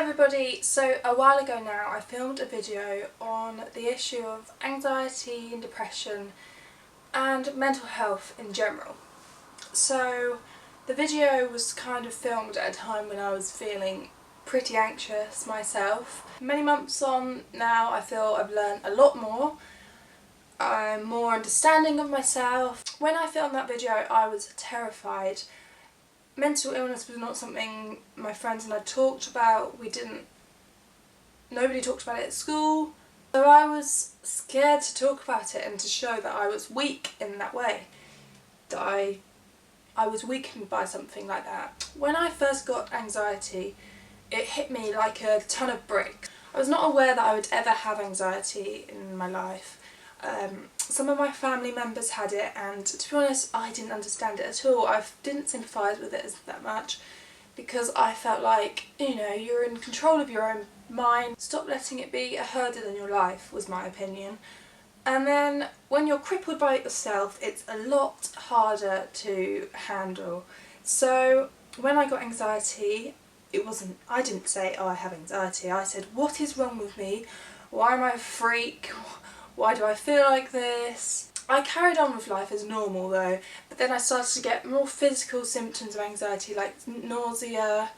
everybody, so a while ago now I filmed a video on the issue of anxiety and depression and mental health in general. So the video was kind of filmed at a time when I was feeling pretty anxious myself. Many months on now I feel I've learned a lot more. I'm more understanding of myself. When I filmed that video I was terrified. Mental illness was not something my friends and I talked about. Nobody talked about it at school. So I was scared to talk about it and to show that I was weak in that way. That I was weakened by something like that. When I first got anxiety, it hit me like a ton of bricks. I was not aware that I would ever have anxiety in my life. Some of my family members had it, and to be honest I didn't understand it at all. I didn't sympathise with it that much because I felt like, you know, you're in control of your own mind. Stop letting it be a hurdle in your life, was my opinion. And then when you're crippled by it yourself, it's a lot harder to handle. So when I got anxiety, I didn't say, oh, I have anxiety. I said, what is wrong with me? Why am I a freak? Why do I feel like this? I carried on with life as normal though, but then I started to get more physical symptoms of anxiety like nausea,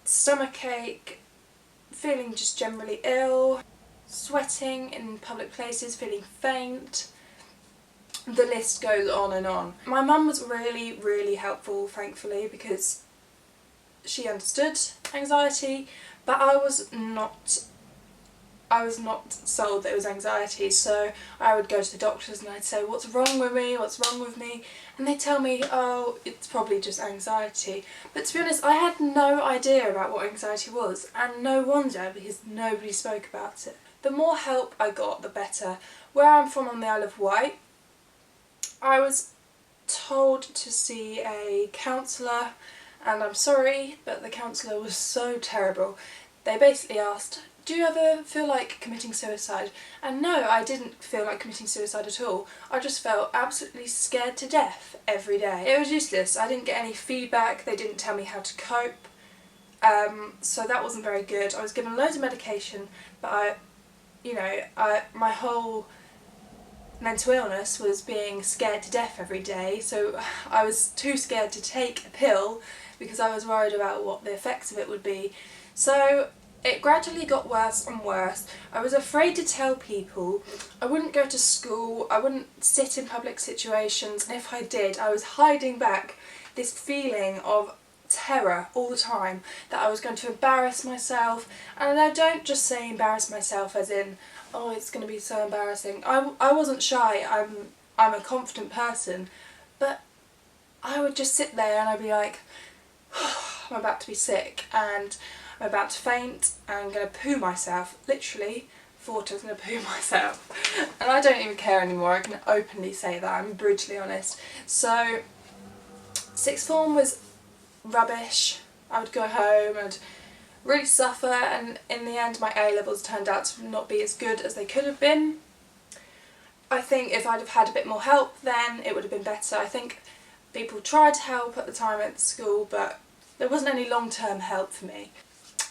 stomachache, feeling just generally ill, sweating in public places, feeling faint. The list goes on and on. My mum was really helpful, thankfully, because she understood anxiety, but I was not sold that it was anxiety, so I would go to the doctors and I'd say, what's wrong with me, what's wrong with me? And they'd tell me, oh, it's probably just anxiety. But to be honest, I had no idea about what anxiety was, and no wonder, because nobody spoke about it. The more help I got, the better. Where I'm from on the Isle of Wight, I was told to see a counsellor, and I'm sorry, but the counsellor was so terrible. They basically asked, do you ever feel like committing suicide? And no, I didn't feel like committing suicide at all. I just felt absolutely scared to death every day. It was useless. I didn't get any feedback. They didn't tell me how to cope. So that wasn't very good. I was given loads of medication, but my whole mental illness was being scared to death every day. So I was too scared to take a pill because I was worried about what the effects of it would be. So it gradually got worse and worse. I was afraid to tell people. I wouldn't go to school, I wouldn't sit in public situations, and if I did, I was hiding back this feeling of terror all the time, that I was going to embarrass myself. And I don't just say embarrass myself as in, oh, it's going to be so embarrassing. I wasn't shy, I'm a confident person, but I would just sit there and I'd be like, oh, I'm about to be sick, and I'm about to faint, and I'm going to poo myself. Literally thought I was going to poo myself. And I don't even care anymore, I can openly say that, I'm brutally honest. So sixth form was rubbish. I would go home and really suffer, and in the end my A-levels turned out to not be as good as they could have been. I think if I'd have had a bit more help then it would have been better. I think people tried to help at the time at school, but there wasn't any long-term help for me.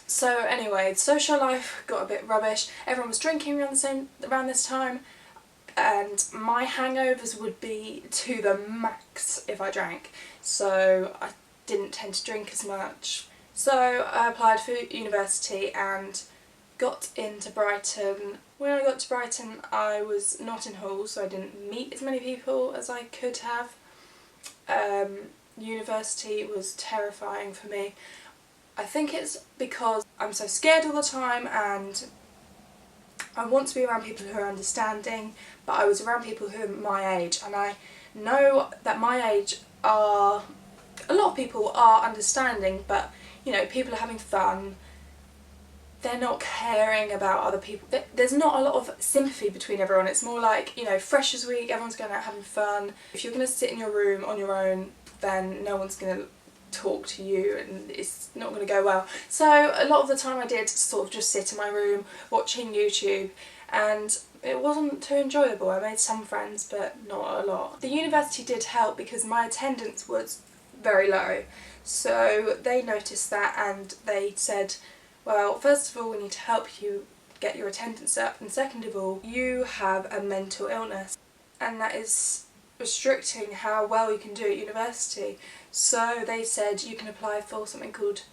So anyway, social life got a bit rubbish. Everyone was drinking around this time, and my hangovers would be to the max if I drank. So I didn't tend to drink as much. So I applied for university and got into Brighton. When I got to Brighton I was not in hall, so I didn't meet as many people as I could have. University was terrifying for me. I think it's because I'm so scared all the time and I want to be around people who are understanding, but I was around people who are my age, and I know that my age a lot of people are understanding, but you know, people are having fun, they're not caring about other people. There's not a lot of sympathy between everyone. It's more like, you know, Freshers Week, everyone's going out having fun. If you're going to sit in your room on your own, then no one's going to talk to you and it's not going to go well. So a lot of the time I did sort of just sit in my room watching YouTube, and it wasn't too enjoyable. I made some friends but not a lot. The university did help because my attendance was very low, so they noticed that and they said, Well, first of all, we need to help you get your attendance up, and second of all, you have a mental illness, and that is restricting how well you can do at university. So they said you can apply for something called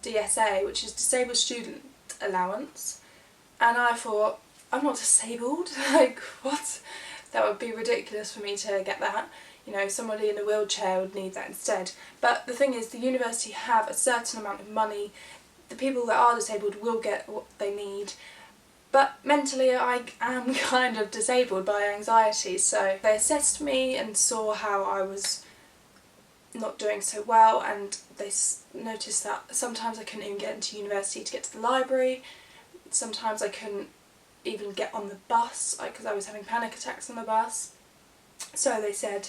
DSA, which is Disabled Student Allowance, and I thought, I'm not disabled, like what? That would be ridiculous for me to get that. You know, somebody in a wheelchair would need that instead. But the thing is, the university have a certain amount of money. The people that are disabled will get what they need. But mentally I am kind of disabled by anxiety, so they assessed me and saw how I was not doing so well, and they noticed that sometimes I couldn't even get into university to get to the library. Sometimes I couldn't even get on the bus because I was having panic attacks on the bus. So they said,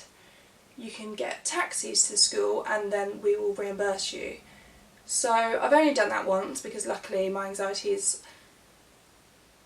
you can get taxis to school and then we will reimburse you. So I've only done that once because luckily my anxiety is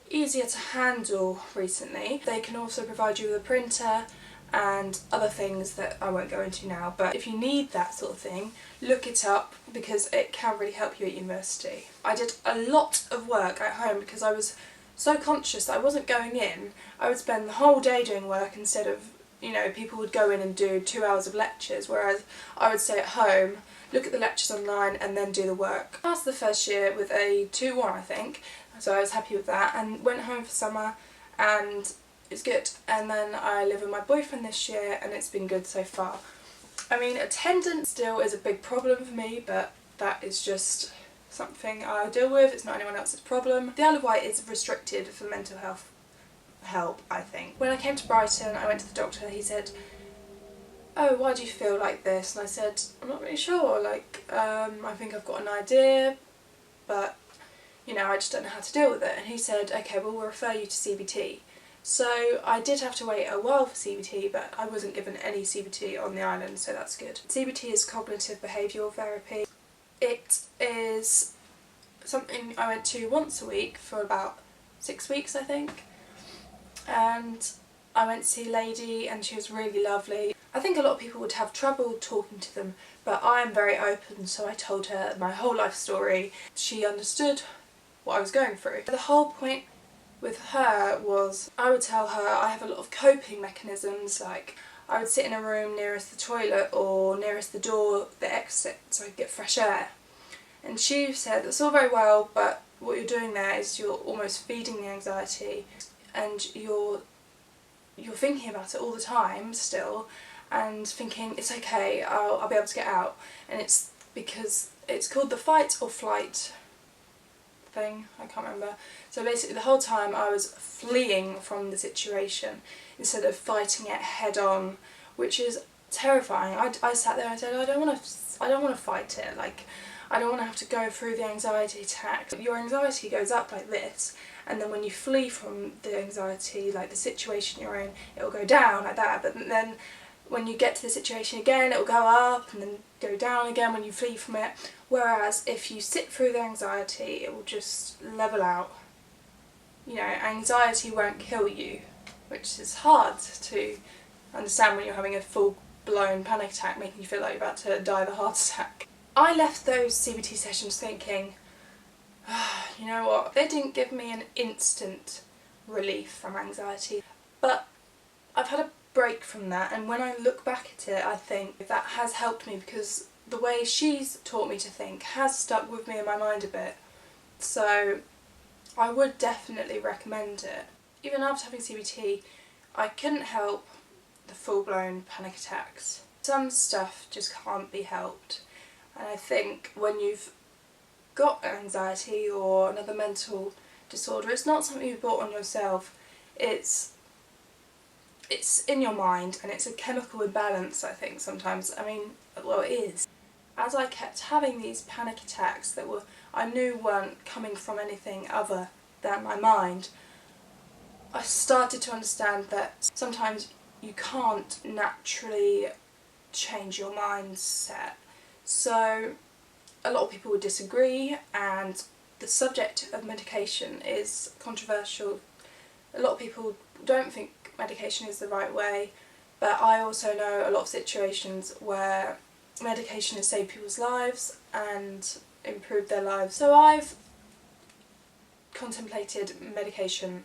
easier to handle recently. They can also provide you with a printer and other things that I won't go into now, but if you need that sort of thing, look it up because it can really help you at university. I did a lot of work at home because I was so conscious that I wasn't going in. I would spend the whole day doing work instead of, you know, people would go in and do 2 hours of lectures, whereas I would stay at home, look at the lectures online and then do the work. I passed the first year with a 2-1 I think, so I was happy with that, and went home for summer and it's good. And then I live with my boyfriend this year and it's been good so far. I mean, attendance still is a big problem for me, but that is just something I deal with, it's not anyone else's problem. The Isle of Wight is restricted for mental health help, I think. When I came to Brighton, I went to the doctor, he said, oh, why do you feel like this? And I said, I'm not really sure, like, I think I've got an idea, but, you know, I just don't know how to deal with it. And he said, okay, well, we'll refer you to CBT. So I did have to wait a while for CBT, but I wasn't given any CBT on the island, so that's good. CBT is cognitive behavioural therapy. It is something I went to once a week for about 6 weeks, I think. And I went to see a lady and she was really lovely. I think a lot of people would have trouble talking to them, but I am very open, so I told her my whole life story. She understood what I was going through. The whole point with her was I would tell her I have a lot of coping mechanisms, like I would sit in a room nearest the toilet or nearest the door, the exit, so I could get fresh air. And she said, that's all very well, but what you're doing there is you're almost feeding the anxiety and you're thinking about it all the time still and thinking it's okay, I'll be able to get out. And it's because it's called the fight or flight thing, I can't remember. So basically the whole time I was fleeing from the situation instead of fighting it head on, which is terrifying. I sat there and said, I don't want to fight it, like I don't want to have to go through the anxiety attack. Your anxiety goes up like this, and then when you flee from the anxiety, like the situation you're in, it'll go down like that, but then when you get to the situation again, it'll go up and then go down again when you flee from it. Whereas if you sit through the anxiety, it will just level out. You know, anxiety won't kill you, which is hard to understand when you're having a full-blown panic attack, making you feel like you're about to die of a heart attack. I left those CBT sessions thinking, oh, you know what, they didn't give me an instant relief from anxiety, but I've had a break from that, and when I look back at it I think that has helped me because the way she's taught me to think has stuck with me in my mind a bit. So I would definitely recommend it. Even after having CBT, I couldn't help the full-blown panic attacks. Some stuff just can't be helped. And I think when you've got anxiety or another mental disorder, it's not something you've brought on yourself, it's in your mind, and it's a chemical imbalance, I think, sometimes. I mean, well, it is. As I kept having these panic attacks that I knew weren't coming from anything other than my mind, I started to understand that sometimes you can't naturally change your mindset. So a lot of people would disagree, and the subject of medication is controversial. A lot of people don't think medication is the right way, but I also know a lot of situations where medication has saved people's lives and improved their lives. So I've contemplated medication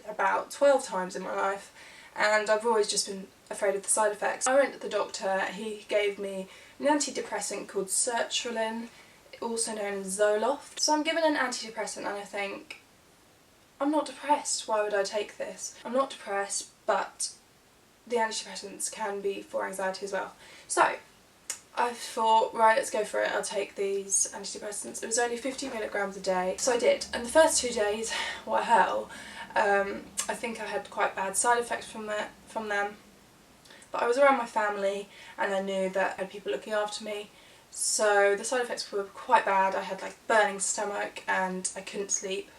about 12 times in my life, and I've always just been afraid of the side effects. I went to the doctor, he gave me an antidepressant called sertraline, also known as Zoloft. So I'm given an antidepressant and I think, I'm not depressed, why would I take this? I'm not depressed, but the antidepressants can be for anxiety as well. So I thought, right, let's go for it, I'll take these antidepressants. It was only 50 milligrams a day, so I did. And the first 2 days were hell. I think I had quite bad side effects from them. But I was around my family and I knew that I had people looking after me. So the side effects were quite bad. I had like burning stomach and I couldn't sleep.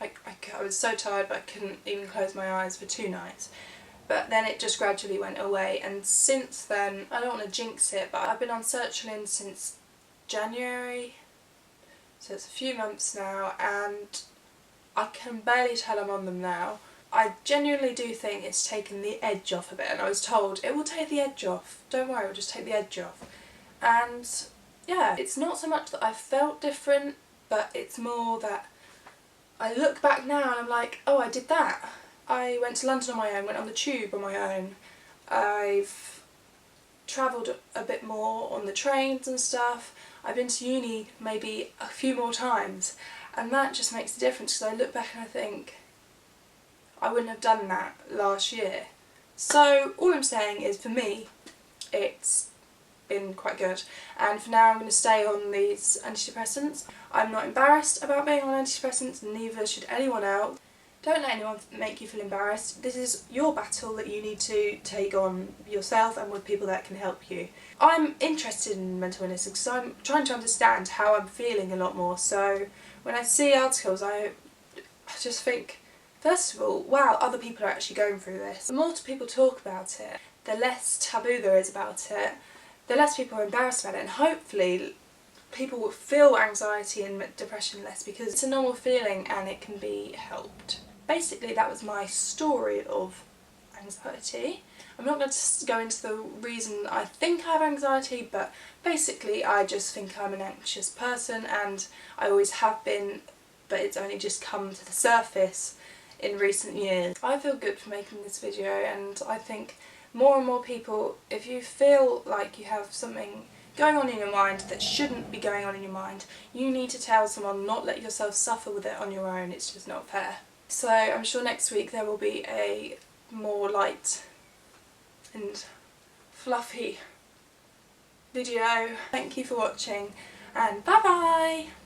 I was so tired but I couldn't even close my eyes for 2 nights. But then it just gradually went away, and since then, I don't want to jinx it, but I've been on sertraline since January, so it's a few months now, and I can barely tell I'm on them now. I genuinely do think it's taken the edge off a bit, and I was told it will take the edge off, don't worry, it will just take the edge off. And yeah, it's not so much that I felt different, but it's more that I look back now and I'm like, oh, I did that. I went to London on my own, went on the tube on my own. I've travelled a bit more on the trains and stuff. I've been to uni maybe a few more times, and that just makes a difference because I look back and I think I wouldn't have done that last year. So all I'm saying is, for me, it's been quite good, and for now I'm going to stay on these antidepressants. I'm not embarrassed about being on antidepressants, neither should anyone else. Don't let anyone make you feel embarrassed. This is your battle that you need to take on yourself and with people that can help you. I'm interested in mental illness because I'm trying to understand how I'm feeling a lot more, so when I see articles I just think, first of all, wow, other people are actually going through this. The more people talk about it, the less taboo there is about it, the less people are embarrassed about it, and hopefully people will feel anxiety and depression less because it's a normal feeling and it can be helped. Basically, that was my story of anxiety. I'm not going to go into the reason I think I have anxiety, but basically I just think I'm an anxious person, and I always have been, but it's only just come to the surface in recent years. I feel good for making this video, and I think more and more people, if you feel like you have something going on in your mind that shouldn't be going on in your mind, you need to tell someone, not let yourself suffer with it on your own. It's just not fair. So I'm sure next week there will be a more light and fluffy video. Thank you for watching, and bye bye!